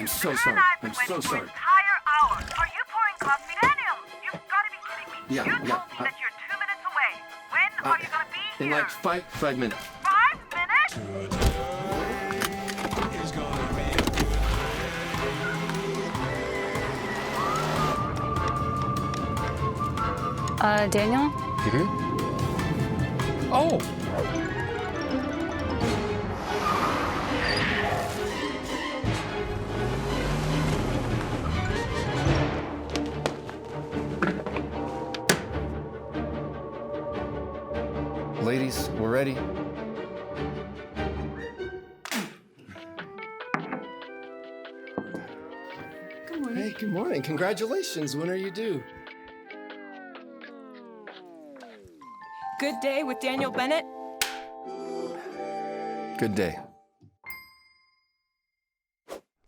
I'm so sorry. I'm so sorry. Entire hour. Are you pouring coffee? Daniel, you've got to be kidding me. Yeah, you yeah, told me that you're 2 minutes away. When are you going to be In here? like five minutes. 5 minutes? Daniel? Mm-hmm. Oh! Ladies, we're ready. Good morning. Hey, good morning. Congratulations. When are you due? Good day with Daniel Bennett. Good day.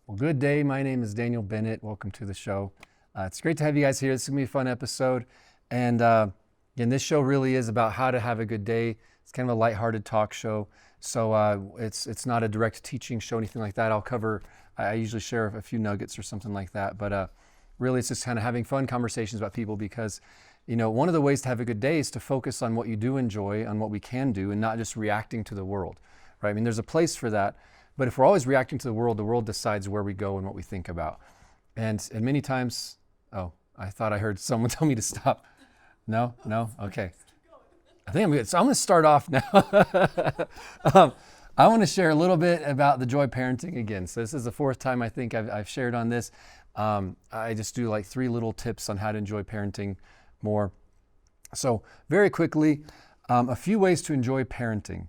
Well, good day. My name is Daniel Bennett. Welcome to the show. It's great to have you guys here. This is going to be a fun episode. And again, this show really is about how to have a good day. It's kind of a lighthearted talk show. So it's not a direct teaching show, anything like that. I usually share a few nuggets or something like that. But really, it's just kind of having fun conversations about people because, you know, one of the ways to have a good day is to focus on what you do enjoy, on what we can do, and not just reacting to the world, right? I mean, there's a place for that. But if we're always reacting to the world decides where we go and what we think about. And many times, oh, I thought I heard someone tell me to stop. No? Okay. I think I'm good. So I'm going to start off now. I want to share a little bit about the joy parenting again. So this is the fourth time I think I've shared on this. I just do like 3 little tips on how to enjoy parenting more. So very quickly, a few ways to enjoy parenting.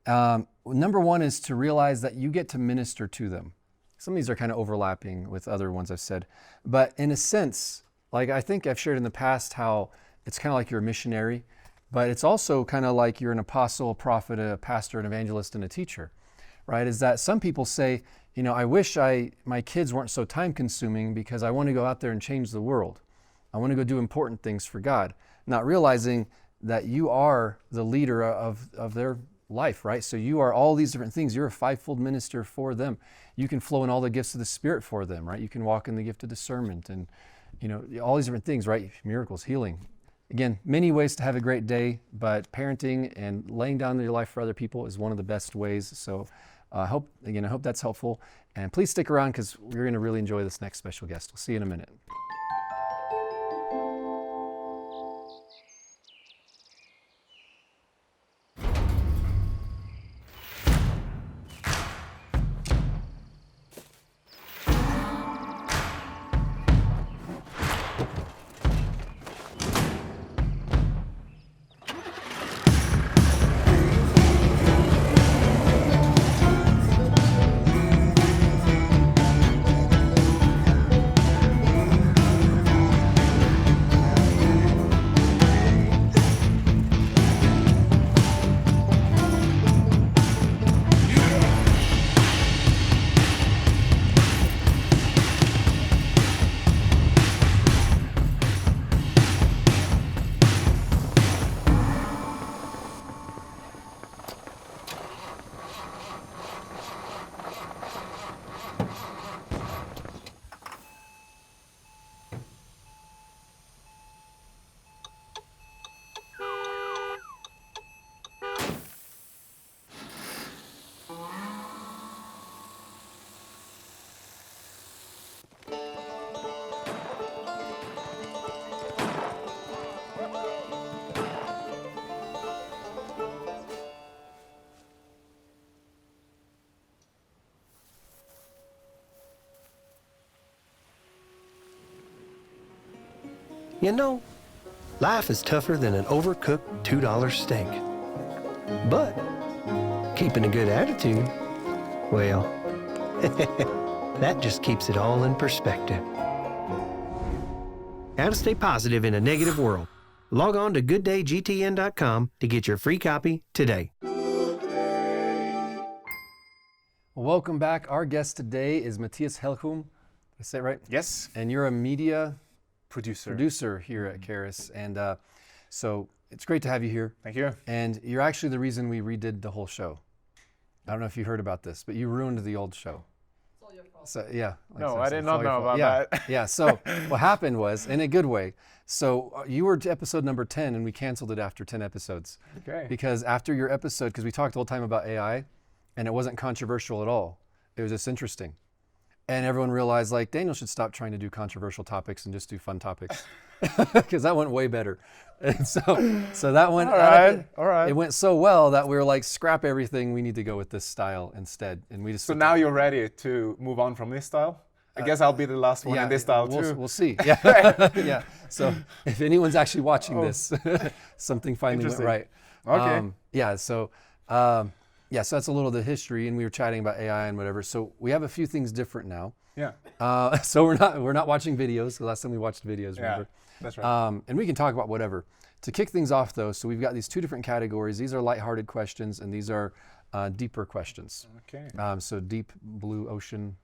Number 1 is to realize that you get to minister to them. Some of these are kind of overlapping with other ones I've said. But in a sense, like I think I've shared in the past how it's kind of like you're a missionary, but it's also kind of like you're an apostle, a prophet, a pastor, an evangelist, and a teacher, right? Is that some people say, you know, I wish my kids weren't so time consuming because I want to go out there and change the world. I want to go do important things for God, not realizing that you are the leader of their life, right? So you are all these different things. You're a fivefold minister for them. You can flow in all the gifts of the Spirit for them, right? You can walk in the gift of discernment and, you know, all these different things, right? Miracles, healing. Again, many ways to have a great day, but parenting and laying down your life for other people is one of the best ways. So I hope that's helpful. And please stick around because we're going to really enjoy this next special guest. We'll see you in a minute. You know, life is tougher than an overcooked $2 steak. But keeping a good attitude, well, that just keeps it all in perspective. How to stay positive in a negative world. Log on to gooddayGTN.com to get your free copy today. Well, welcome back. Our guest today is Mathias Haughom. Did I say it right? Yes. And you're a media producer here at 𝗪𝒃. And so it's great to have you here. Thank you. And you're actually the reason we redid the whole show. I don't know if you heard about this, but you ruined the old show. So yeah. No, I said, did it's not all your know fault. about that. Yeah. So what happened was, in a good way. So you were to episode number 10, and we canceled it after 10 episodes. Okay. Because after your episode, because we talked the whole time about AI, and it wasn't controversial at all. It was just interesting. And everyone realized, like, Daniel should stop trying to do controversial topics and just do fun topics. Because that went way better. And so that went, all right. It went so well that we were like, scrap everything. We need to go with this style instead. And we just. So now you're ready to move on from this style? I guess I'll be the last one in this style too. We'll see. Yeah. Yeah. So if anyone's actually watching this, something finally went right. Okay. Yeah. So, yeah. So that's a little of the history, and we were chatting about AI and whatever. So we have a few things different now. Yeah. So we're not watching videos. The last time we watched videos, remember? Yeah, that's right. And we can talk about whatever. To kick things off, though, so we've got these two different categories. These are lighthearted questions, and these are deeper questions. Okay. So deep blue ocean.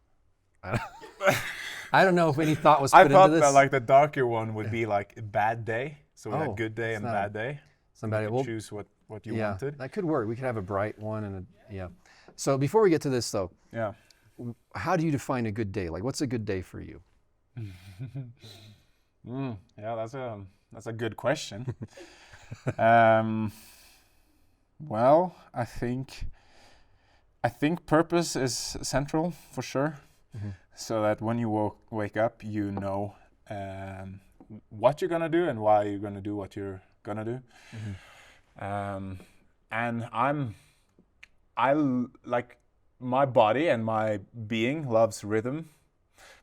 I don't know if any thought was put I into thought this. that like the darker one would be like a bad day. So we Oh, had good day and bad day. Somebody You will could choose what you yeah, wanted. that could work. We could have a bright one and yeah. So before we get to this, though, Yeah. how do you define a good day? Like, what's a good day for you? Yeah, that's a good question. Well, I think purpose is central for sure. So that when you wake up, you know what you're gonna do and why you're gonna do what you're gonna do. And I like my body and my being loves rhythm,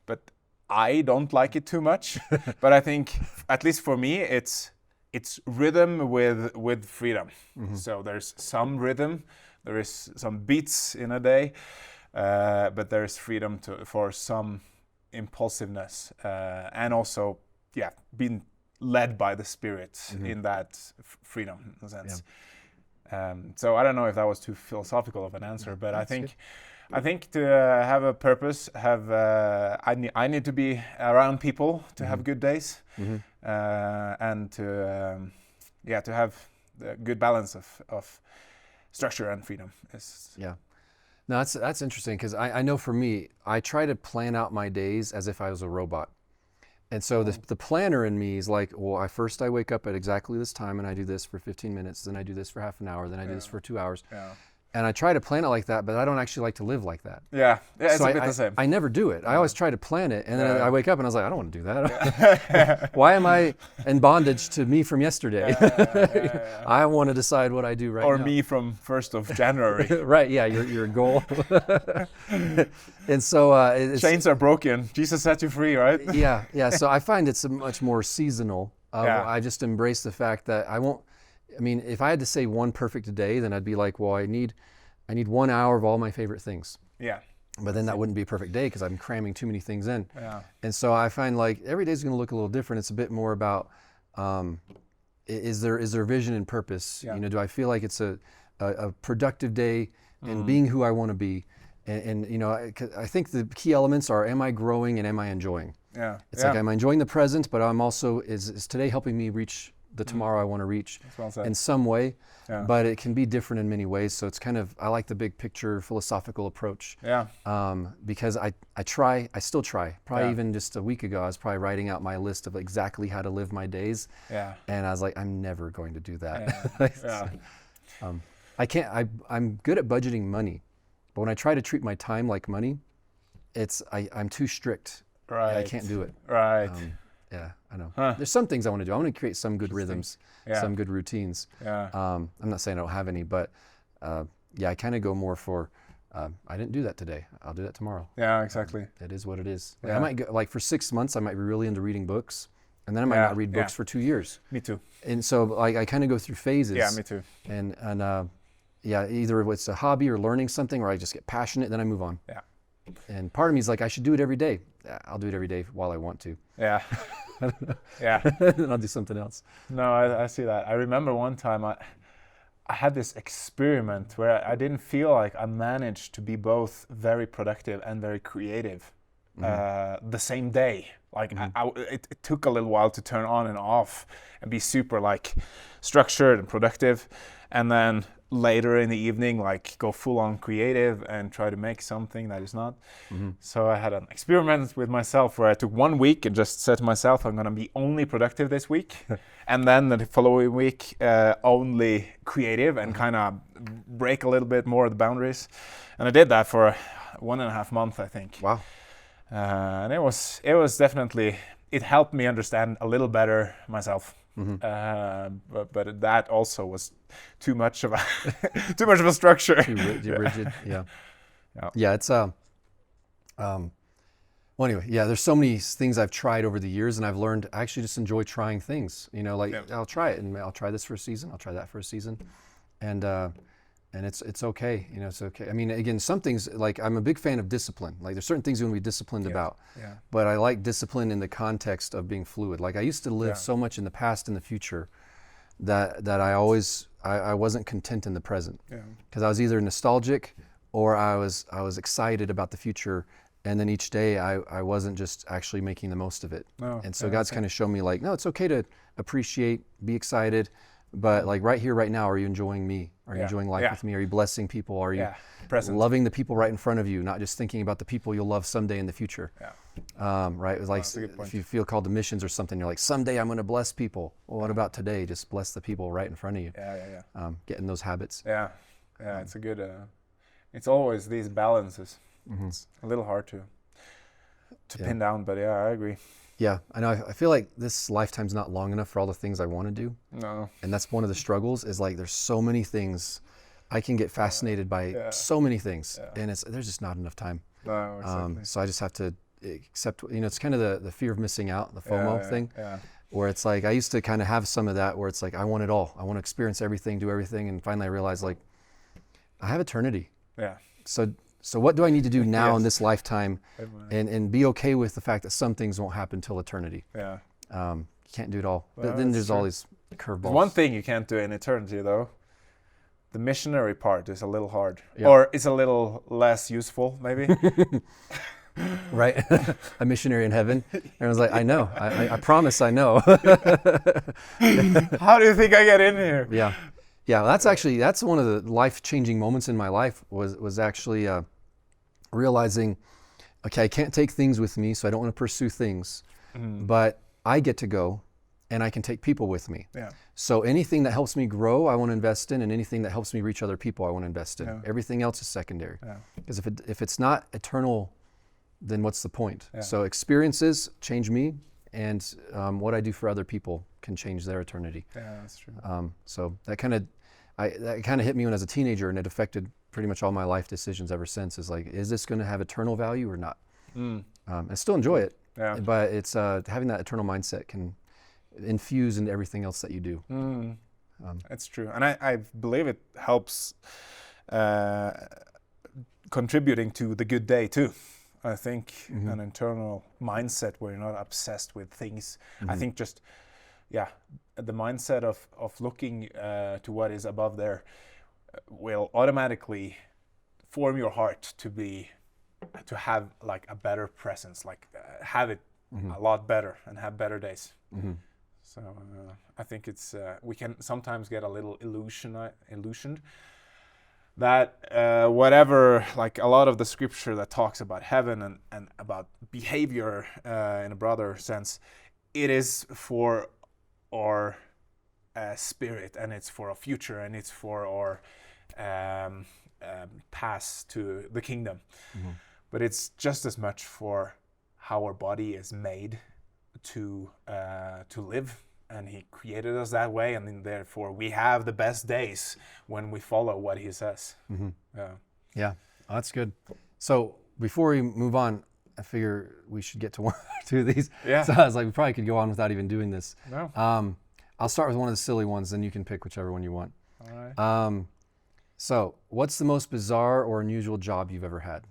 but I don't like it too much. But I think, at least for me, it's rhythm with freedom. So there's some rhythm, there is some beats in a day, but there's freedom for some impulsiveness, and also, being led by the Spirit in that freedom, in a sense. So I don't know if that was too philosophical of an answer, but I think to have a purpose, I need to be around people to have good days, and to have the good balance of structure and freedom. Yeah. No, that's interesting, because I know for me, I try to plan out my days as if I was a robot. And so the planner in me is like, well, I wake up at exactly this time, and I do this for 15 minutes, then I do this for half an hour, then I do this for 2 hours. And I try to plan it like that, but I don't actually like to live like that. Yeah, it's so a bit the same. I never do it. I always try to plan it, and then I wake up and I was like, I don't want to do that. Why am I in bondage to me from yesterday? I want to decide what I do right now. Or me from 1st of January. Right, yeah, your goal. And so chains are broken. Jesus set you free, right? Yeah. So I find it's much more seasonal. I just embrace the fact that if I had to say one perfect day, then I'd be like, well, I need 1 hour of all my favorite things. Yeah. But then that wouldn't be a perfect day because I'm cramming too many things in. Yeah. And so I find like every day's going to look a little different. It's a bit more about, is there vision and purpose? Yeah. Do I feel like it's a productive day and being who I want to be? And I think the key elements are, am I growing and am I enjoying? Yeah. It's like, am I enjoying the present, but I'm also, is today helping me reach the tomorrow I want to reach in some way? But it can be different in many ways. So it's kind of, I like the big picture philosophical approach. Because I still try. Probably even just a week ago, I was probably writing out my list of exactly how to live my days. And I was like, I'm never going to do that. I'm good at budgeting money, but when I try to treat my time like money, I'm too strict. Right. I can't do it. Right. Yeah, I know. There's some things I want to do. I want to create some good rhythms, some good routines. I'm not saying I don't have any, but I kind of go more for, I didn't do that today. I'll do that tomorrow. Yeah, exactly. It is what it is. I might go, like for 6 months, I might be really into reading books, and then I might not read books for 2 years. Me too. And so I kind of go through phases. Yeah, me too. And either it's a hobby or learning something, or I just get passionate, then I move on. Yeah. And part of me is like, I should do it every day. I'll do it every day while I want to. Yeah. Yeah. Then I'll do something else. No, I see that. I remember one time I had this experiment where I didn't feel like I managed to be both very productive and very creative the same day. Like it took a little while to turn on and off and be super like structured and productive. And then later in the evening, like go full on creative and try to make something that is not. So I had an experiment with myself where I took 1 week and just said to myself, I'm going to be only productive this week. And then the following week, only creative and kind of break a little bit more of the boundaries. And I did that for 1.5 months, I think. Wow. And it was definitely, it helped me understand a little better myself. But that also was too much of a too much of a structure. Too rigid. Yeah. It's well, anyway, yeah. There's so many things I've tried over the years, and I've learned I actually just enjoy trying things. You know, like I'll try it, and I'll try this for a season. I'll try that for a season, and it's okay. You know, it's okay. I mean, again, some things, like I'm a big fan of discipline. Like there's certain things you want to be disciplined about. But I like discipline in the context of being fluid. Like I used to live so much in the past and the future that I wasn't content in the present. Because I was either nostalgic or I was excited about the future. And then each day I wasn't just actually making the most of it. And so God's kind of shown me like, no, it's okay to appreciate, be excited. But like right here, right now, are you enjoying me? Are you enjoying life with me? Are you blessing people? Are you loving the people right in front of you, not just thinking about the people you'll love someday in the future? Right? It's like if you feel called to missions or something, you're like, someday I'm going to bless people. Well, what about today? Just bless the people right in front of you. Getting those habits. It's a good. It's always these balances. It's a little hard to pin down, but I agree. Yeah, I know. I feel like this lifetime's not long enough for all the things I want to do. No. And that's one of the struggles is like there's so many things. I can get fascinated by so many things, and there's just not enough time. No, exactly. So I just have to accept, you know, it's kind of the fear of missing out, the FOMO thing, where it's like I used to kind of have some of that where it's like I want it all. I want to experience everything, do everything, and finally I realized like I have eternity. So what do I need to do now in this lifetime and be okay with the fact that some things won't happen till eternity? You can't do it all. But then there's all these curveballs. One thing you can't do in eternity though, the missionary part is a little hard. Or it's a little less useful maybe. Right? A missionary in heaven. Everyone's like, I know. I promise I know. How do you think I get in here? Yeah, that's one of the life-changing moments in my life was actually realizing, okay, I can't take things with me, so I don't want to pursue things, but I get to go and I can take people with me. So anything that helps me grow, I want to invest in, and anything that helps me reach other people, I want to invest in. Everything else is secondary. Because if it's not eternal, then what's the point? So experiences change me, and what I do for other people can change their eternity. That's true. So that kind of hit me when I was a teenager, and it affected pretty much all my life decisions ever since. Is like, is this going to have eternal value or not? I still enjoy it, but it's having that eternal mindset can infuse into everything else that you do. That's true, and I believe it helps contributing to the good day too. I think an internal mindset where you're not obsessed with things. I think just, the mindset of looking to what is above there will automatically form your heart to have like a better presence, like have it a lot better and have better days. So I think it's we can sometimes get a little illusioned that whatever, like a lot of the scripture that talks about heaven and about behavior in a broader sense, it is for our spirit, and it's for our future, and it's for our path to the kingdom. But it's just as much for how our body is made to live. And he created us that way, and then therefore we have the best days when we follow what he says. Yeah, that's good. So before we move on, I figure we should get to one or two of these. So I was like, we probably could go on without even doing this. I'll start with one of the silly ones, then you can pick whichever one you want. All right. So what's the most bizarre or unusual job you've ever had?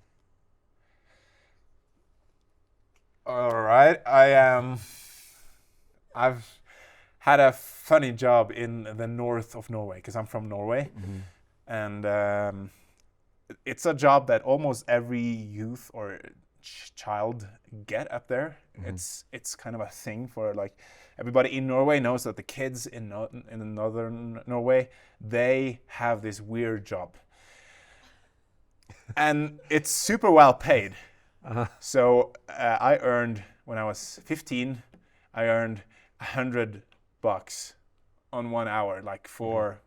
All right. I've had a funny job in the north of Norway, because I'm from Norway. And it's a job that almost every youth or child get up there. It's kind of a thing for like everybody in Norway knows that the kids in northern Norway, they have this weird job, and it's super well paid. So I earned, when I was 15, I earned $100 on 1 hour, like for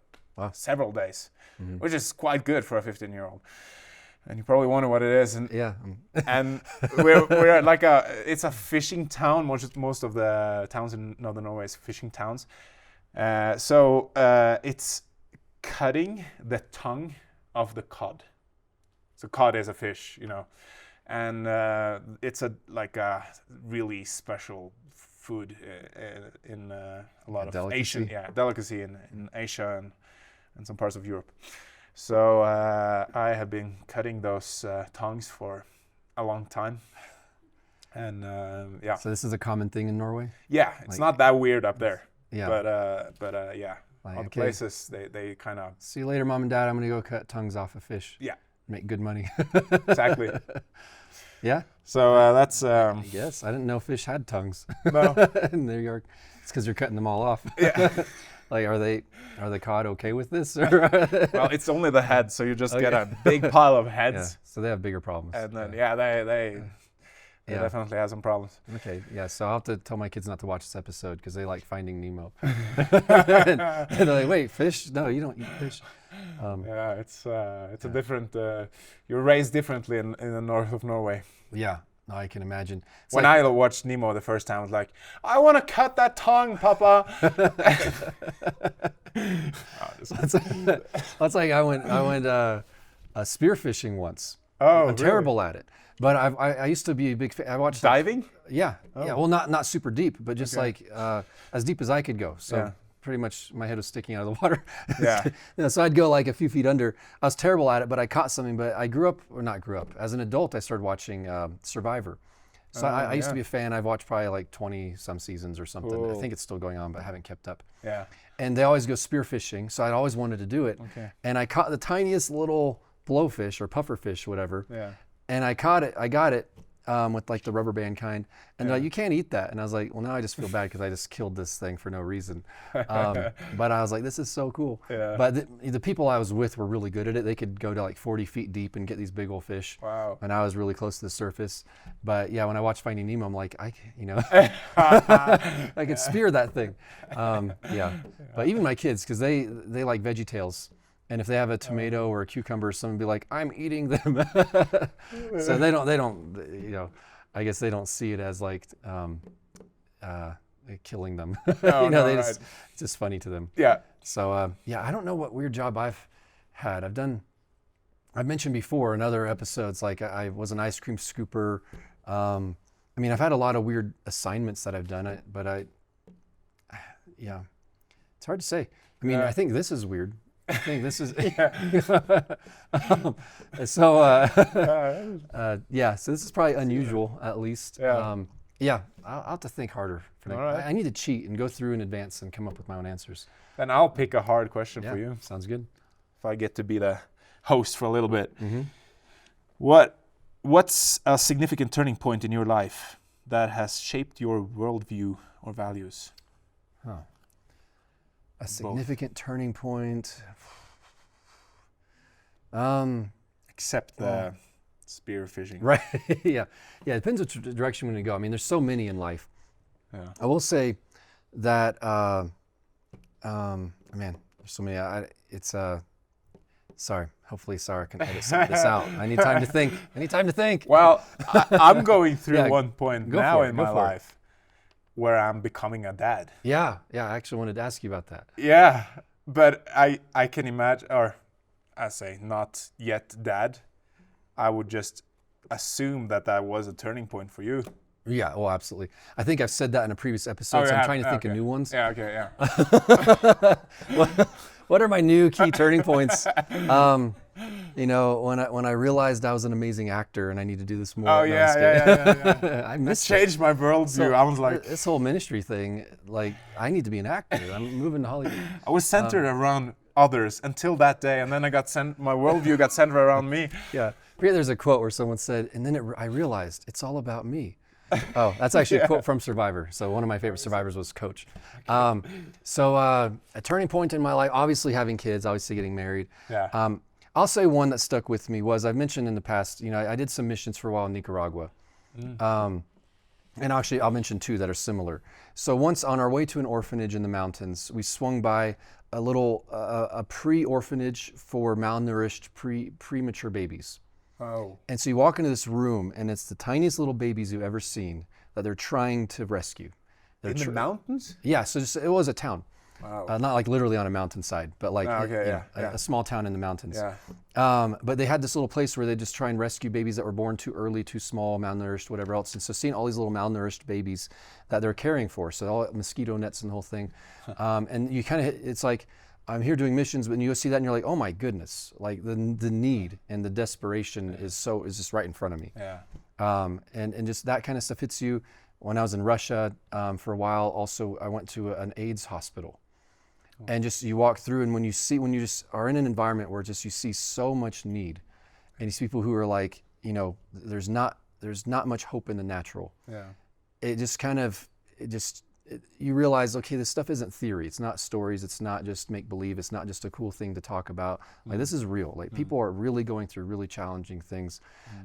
several days, which is quite good for a 15-year-old. And you probably wonder what it is. And and we're like it's a fishing town. Most of the towns in northern Norway is fishing towns. So it's cutting the tongue of the cod. So cod is a fish, you know, and it's a really special food in a lot of delicacy. Asian, delicacy in Asia and some parts of Europe. So I have been cutting those tongues for a long time, and So this is a common thing in Norway? Yeah, it's not that weird up there. Yeah. But yeah, Like, other okay. places they kind of. See you later, Mom and Dad. I'm gonna go cut tongues off of fish. Yeah. Make good money. Exactly. Yeah. So that's. Yes, I didn't know fish had tongues. No. In New York, it's because you're cutting them all off. Yeah. Like, are the cod okay with this? Or Well, it's only the head, so you just get a big pile of heads. Yeah, so they have bigger problems. And then they definitely have some problems. Okay, yeah, so I'll have to tell my kids not to watch this episode because they like Finding Nemo. and they're like, wait, fish? No, you don't eat fish. Yeah, it's a different. You're raised differently in the north of Norway. Yeah, no, I can imagine. It's When like, I watched Nemo the first time, I was like, I want to cut that tongue, Papa. that's like I went spearfishing once. Oh, I'm terrible at it. But I used to be a big fan. I watched diving. Yeah, yeah. Well, not super deep, but just like as deep as I could go. So Yeah. pretty much my head was sticking out of the water. Yeah. So I'd go like a few feet under. I was terrible at it, but I caught something. But I grew up. As an adult, I started watching Survivor. So I used to be a fan. I've watched probably like 20 some seasons or something. I Cool. think it's still going on, but I haven't kept up. Yeah. And they always go spearfishing, so I'd always wanted to do it. Okay. And I caught the tiniest little blowfish or pufferfish, whatever. Yeah. And I got it with like the rubber band kind. And they're like, you can't eat that. And I was like, well, now I just feel bad because I just killed this thing for no reason. But I was like, this is so cool. Yeah. But the people I was with were really good at it. They could go to like 40 feet deep and get these big old fish. Wow. And I was really close to the surface. But yeah, when I watched Finding Nemo, I'm like, I could spear that thing. Yeah. But even my kids, because they like Veggie Tales. And if they have a tomato or a cucumber, someone would be like, I'm eating them. So they don't, I guess they don't see it as like killing them. It's just funny to them. Yeah. So I don't know what weird job I've had. I've mentioned before in other episodes, like I was an ice cream scooper. I've had a lot of weird assignments that I've done, but it's hard to say. I think this is weird. I think this is, so this is probably unusual at least. I'll have to think harder. I need to cheat and go through in advance and come up with my own answers. Then I'll pick a hard question for you. Sounds good. If I get to be the host for a little bit. Mm-hmm. What's a significant turning point in your life that has shaped your worldview or values? A significant turning point. Except the spear fishing. Right. Yeah. It depends which direction we're going to go. There's so many in life. Yeah. I will say that, there's so many. Sorry. Hopefully Sarah can edit some of this out. I need time to think. Well, I'm going through Yeah, one point go now for it, in go my for it. life where I'm becoming a dad. Yeah. I actually wanted to ask you about that. Yeah, but I can imagine, or I say not yet dad, I would just assume that was a turning point for you. Yeah, well, absolutely. I think I've said that in a previous episode, so I'm trying to think of new ones. Yeah, okay, yeah. What are my new key turning points? When I realized I was an amazing actor and I need to do this more. Oh, No, I'm just kidding. yeah. I missed Changed my worldview. I was like, this whole ministry thing, like, I need to be an actor. I'm moving to Hollywood. I was centered around others until that day, and then my worldview got centered around me. Yeah. I forget there's a quote where someone said, and then I realized it's all about me. Oh, that's actually a quote from Survivor. So one of my favorite Survivors was Coach. A turning point in my life, obviously having kids, obviously getting married. Yeah. I'll say one that stuck with me was, I've mentioned in the past, I did some missions for a while in Nicaragua. And actually, I'll mention two that are similar. So once on our way to an orphanage in the mountains, we swung by a pre-orphanage for malnourished premature babies. Oh. And so you walk into this room, and it's the tiniest little babies you've ever seen that they're trying to rescue. In the mountains? Yeah, so it was a town. Wow. Not like literally on a mountainside, but like a small town in the mountains. Yeah. But they had this little place where they just try and rescue babies that were born too early, too small, malnourished, whatever else. And so seeing all these little malnourished babies that they're caring for, so all mosquito nets and the whole thing. And you kind of, it's like, I'm here doing missions, but you see that and you're like, oh my goodness, like the need and the desperation is just right in front of me. Yeah. And just that kind of stuff hits you. When I was in Russia for a while, also I went to an AIDS hospital. And just you walk through, and when you just are in an environment where just you see so much need, and these people who are like, there's not much hope in the natural. Yeah. It just kind of you realize, okay, this stuff isn't theory. It's not stories. It's not just make believe. It's not just a cool thing to talk about. Like this is real. Like people are really going through really challenging things,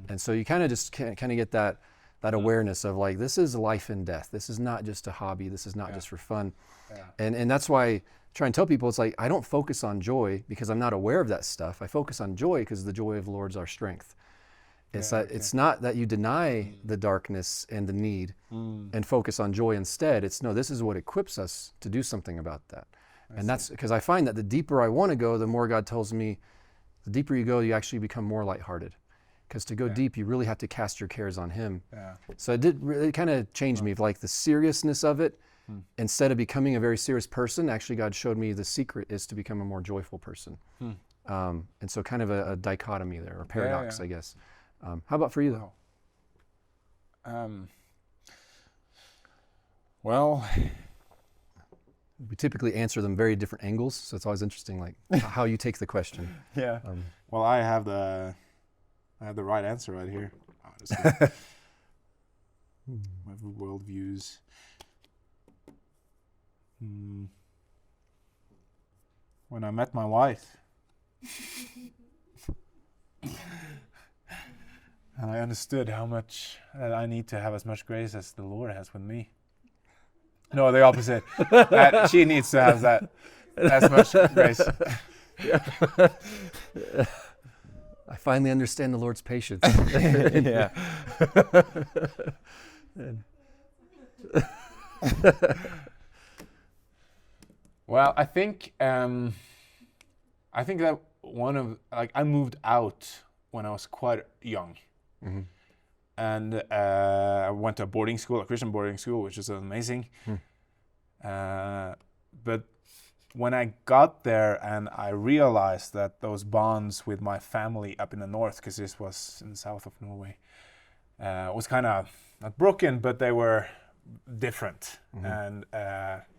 and so you kind of just kind of get that awareness of like, this is life and death. This is not just a hobby. This is not just for fun. Yeah. And that's why I try and tell people, it's like, I don't focus on joy because I'm not aware of that stuff. I focus on joy because the joy of the Lord is our strength. It's not that you deny the darkness and the need and focus on joy instead. This is what equips us to do something about that. And that's because I find that the deeper I want to go, the more God tells me, the deeper you go, you actually become more lighthearted. Because to go deep, you really have to cast your cares on Him. Yeah. So it kind of changed me, like the seriousness of it. Instead of becoming a very serious person, actually God showed me the secret is to become a more joyful person. And so kind of a dichotomy there, or paradox, I guess. How about for you though? Well, we typically answer them very different angles, so it's always interesting, like how you take the question. Yeah. Well, I have the right answer right here. My worldviews. When I met my wife, and I understood how much I need to have as much grace as the Lord has with me. No, the opposite. That she needs to have that as much grace. I finally understand the Lord's patience. Yeah. Well, I think that I moved out when I was quite young. And I went to a Christian boarding school, which is amazing. But when I got there and I realized that those bonds with my family up in the north, because this was in the south of Norway, was kind of not broken, but they were different. And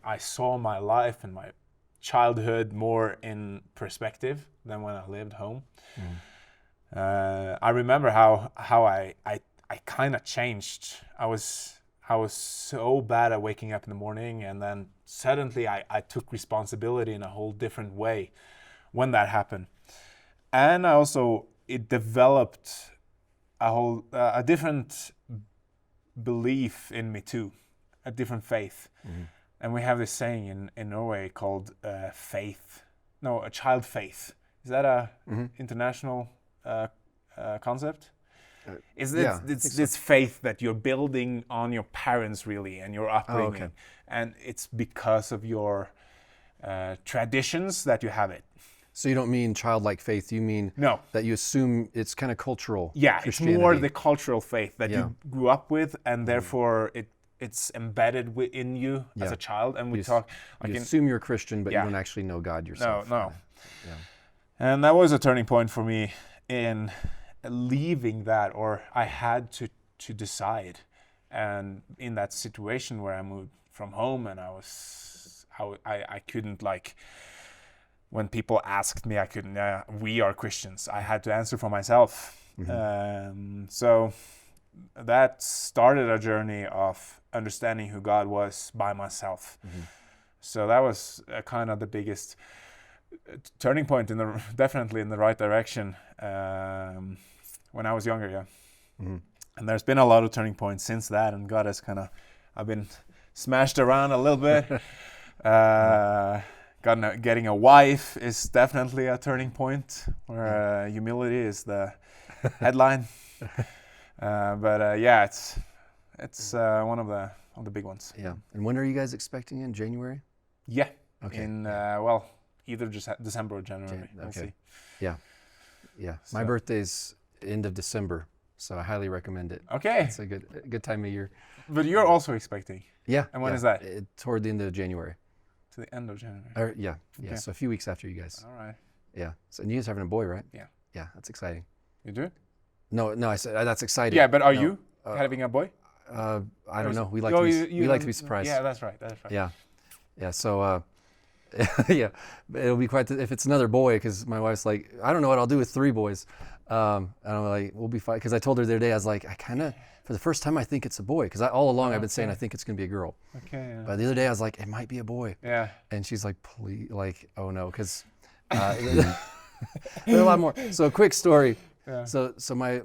I saw my life and my childhood more in perspective than when I lived home. I remember how I kind of changed. I was so bad at waking up in the morning, and then suddenly I took responsibility in a whole different way when that happened. And it developed a different belief in me too, a different faith. And we have this saying in Norway called a child faith. Is that a international concept? Is this faith that you're building on your parents really and your upbringing, and it's because of your traditions that you have it. So you don't mean childlike faith, you mean that you assume it's kind of cultural. Yeah, it's more the cultural faith that you grew up with, and therefore it's embedded within you as a child. And we talk. You assume you're a Christian, but you don't actually know God yourself. No. Yeah. And that was a turning point for me in leaving that, or I had to decide. And in that situation where I moved from home, and I couldn't when people asked me, I couldn't. We are Christians. I had to answer for myself. So that started a journey of understanding who God was by myself. So that was kind of the biggest turning point definitely in the right direction when I was younger. Yeah. And there's been a lot of turning points since that, and God has I've been smashed around a little bit. Getting a wife is definitely a turning point where humility is the headline. Yeah, it's one of the big ones. Yeah. And when are you guys expecting in January? Yeah. Okay. In either December or January. We'll see. Yeah. Yeah. My So- birthday's end of December, so I highly recommend it. Okay. It's a good time of year. But you're also expecting Yeah. And when yeah. is that? Toward the end of January. to the end of January. Yeah. Okay. So a few weeks after you guys. All right. Yeah. So and you guys having a boy, right? Yeah. Yeah. That's exciting. You do it? No, I said that's exciting. Yeah, but are No, you having a boy? I don't know. We like Oh, to be, we like to be surprised. Yeah, that's right. That's right. Yeah. Yeah. So, yeah, it'll be quite, if it's another boy, because my wife's like, I don't know what I'll do with 3 boys. And I'm like, we'll be fine. Because I told her the other day, I was like, for the first time, I think it's a boy. Because all along I've been saying I think it's going to be a girl. Okay. Yeah. But the other day, I was like, it might be a boy. Yeah. And she's like, please, like, oh no, because there's a lot more. So a quick story. Yeah. So my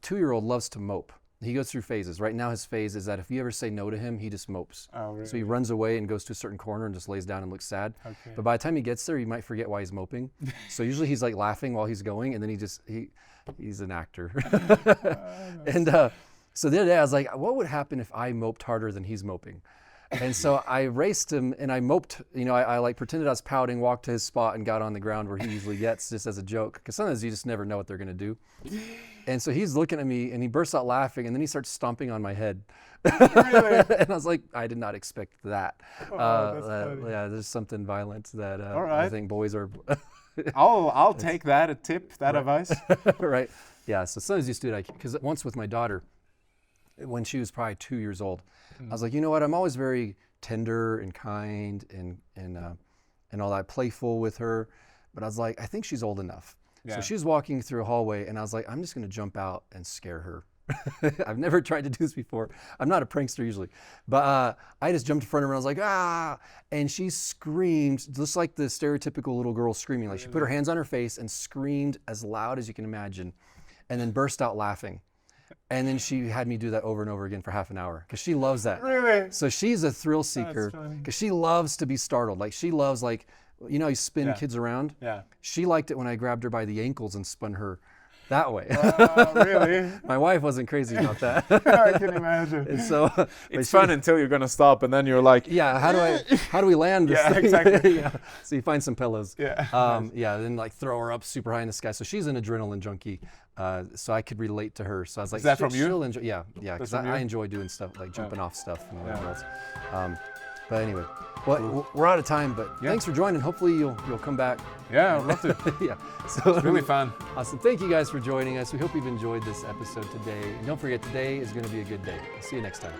2-year-old loves to mope. He goes through phases. Right now his phase is that if you ever say no to him, he just mopes. Oh, really? So he runs away and goes to a certain corner and just lays down and looks sad. Okay. But by the time he gets there, you might forget why he's moping. So usually he's like laughing while he's going, and then he's an actor. And so the other day I was like, what would happen if I moped harder than he's moping? And so I raced him and I moped, I like pretended I was pouting, walked to his spot and got on the ground where he usually gets, just as a joke. Because sometimes you just never know what they're going to do. And so he's looking at me and he bursts out laughing and then he starts stomping on my head. Really? And I was like, I did not expect that. That's funny. Yeah, there's something violent that All right. I think boys are. I'll take that advice. Right. Yeah. So sometimes you just do it because once with my daughter, when she was probably 2 years old, I was like, you know what? I'm always very tender and kind and all that, playful with her. But I was like, I think she's old enough. Yeah. So she was walking through a hallway, and I was like, I'm just going to jump out and scare her. I've never tried to do this before. I'm not a prankster usually, but I just jumped in front of her and I was like, ah! And she screamed, just like the stereotypical little girl screaming. Like she put her hands on her face and screamed as loud as you can imagine, and then burst out laughing. And then she had me do that over and over again for half an hour because she loves that. Really? So she's a thrill seeker because she loves to be startled. Like she loves, like, you spin kids around. Yeah. She liked it when I grabbed her by the ankles and spun her that way. Really? My wife wasn't crazy about that. I can imagine. And so It's fun until you're gonna stop, and then you're like, yeah, how do we land this Yeah, thing? exactly. Yeah. So you find some pillows. Yeah. Yeah, then like throw her up super high in the sky. So she's an adrenaline junkie. So I could relate to her. So I was like, Is that from you? she'll enjoy, yeah, because from you? I enjoy doing stuff like jumping off stuff and whatever Yeah. else. But anyway, well, we're out of time. But thanks for joining. Hopefully you'll come back. Yeah, I'd love to. Yeah. So It's really fun. Awesome. Thank you guys for joining us. We hope you've enjoyed this episode today. And don't forget, today is going to be a good day. See you next time.